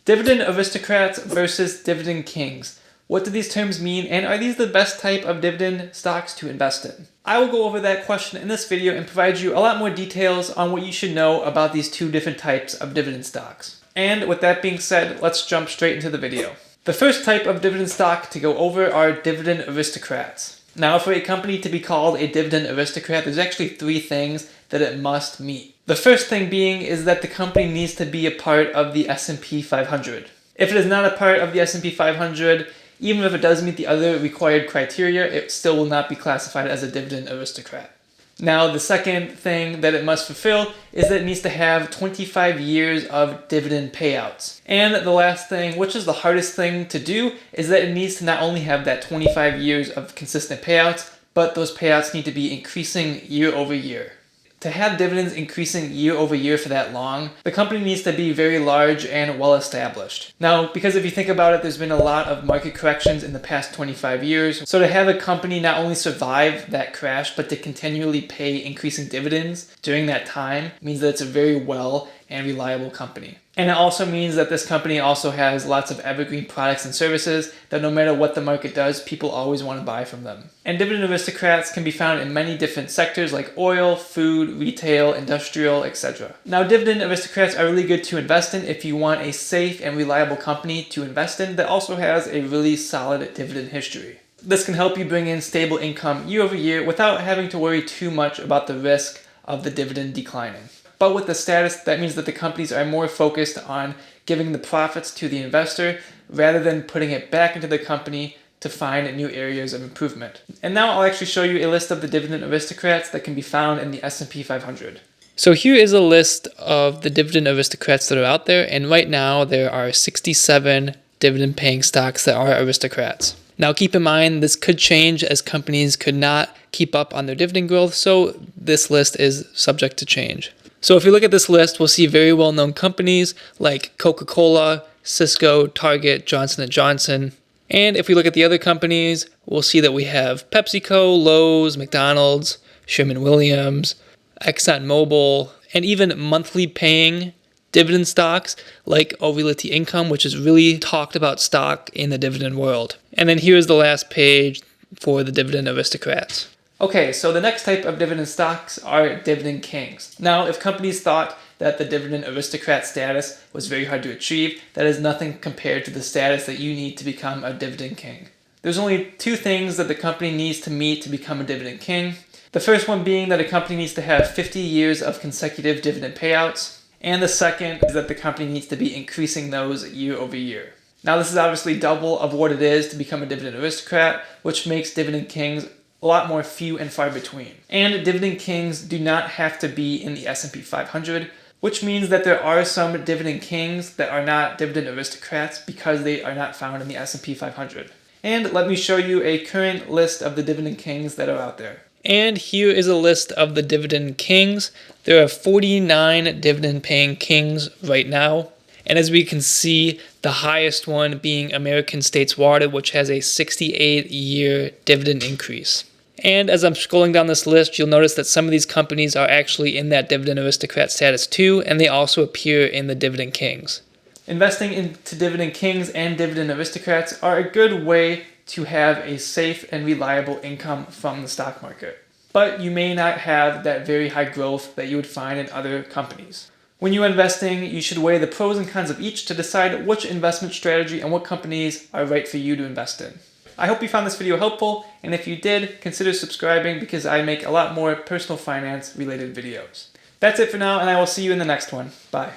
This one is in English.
Dividend Aristocrats versus Dividend Kings. What do these terms mean, and are these the best type of dividend stocks to invest in? I will go over that question in this video and provide you a lot more details on what you should know about these two different types of dividend stocks. And with that being said, let's jump straight into the video. The first type of dividend stock to go over are Dividend Aristocrats. Now, for a company to be called a Dividend Aristocrat, there's actually three things that it must meet. The first thing being is that the company needs to be a part of the S&P 500. If it is not a part of the S&P 500, even if it does meet the other required criteria, it still will not be classified as a Dividend Aristocrat. Now, the second thing that it must fulfill is that it needs to have 25 years of dividend payouts. And the last thing, which is the hardest thing to do, is that it needs to not only have that 25 years of consistent payouts, but those payouts need to be increasing year over year. To have dividends increasing year over year for that long, the company needs to be very large and well established. Now, because if you think about it, there's been a lot of market corrections in the past 25 years. So to have a company not only survive that crash, but to continually pay increasing dividends during that time means that it's a very well and reliable company. And it also means that this company also has lots of evergreen products and services that no matter what the market does, people always want to buy from them. And Dividend Aristocrats can be found in many different sectors like oil, food, retail, industrial, etc. Now, Dividend Aristocrats are really good to invest in if you want a safe and reliable company to invest in that also has a really solid dividend history. This can help you bring in stable income year over year without having to worry too much about the risk of the dividend declining. But with the status, that means that the companies are more focused on giving the profits to the investor rather than putting it back into the company to find new areas of improvement. And now I'll actually show you a list of the Dividend Aristocrats that can be found in the S&P 500. So here is a list of the Dividend Aristocrats that are out there, and right now there are 67 dividend paying stocks that are aristocrats. Now keep in mind, this could change as companies could not keep up on their dividend growth, so this list is subject to change. So if you look at this list, we'll see very well-known companies like Coca-Cola, Cisco, Target, Johnson & Johnson. And if we look at the other companies, we'll see that we have PepsiCo, Lowe's, McDonald's, Sherwin-Williams, ExxonMobil, and even monthly paying dividend stocks like Realty Income, which is really talked about stock in the dividend world. And then here's the last page for the Dividend Aristocrats. Okay, so the next type of dividend stocks are Dividend Kings. Now, if companies thought that the Dividend Aristocrat status was very hard to achieve, that is nothing compared to the status that you need to become a Dividend King. There's only two things that the company needs to meet to become a Dividend King. The first one being that a company needs to have 50 years of consecutive dividend payouts. And the second is that the company needs to be increasing those year over year. Now, this is obviously double of what it is to become a Dividend Aristocrat, which makes Dividend Kings a lot more few and far between. And Dividend Kings do not have to be in the S&P 500, which means that there are some Dividend Kings that are not Dividend Aristocrats because they are not found in the S&P 500. And let me show you a current list of the Dividend Kings that are out there. And here is a list of the Dividend Kings. There are 49 dividend paying kings right now. And as we can see, the highest one being American States Water, which has a 68-year dividend increase. And as I'm scrolling down this list, you'll notice that some of these companies are actually in that Dividend Aristocrat status too, and they also appear in the Dividend Kings. Investing into Dividend Kings and Dividend Aristocrats are a good way to have a safe and reliable income from the stock market. But you may not have that very high growth that you would find in other companies. When you're investing, you should weigh the pros and cons of each to decide which investment strategy and what companies are right for you to invest in. I hope you found this video helpful, and if you did, consider subscribing because I make a lot more personal finance related videos. That's it for now, and I will see you in the next one. Bye.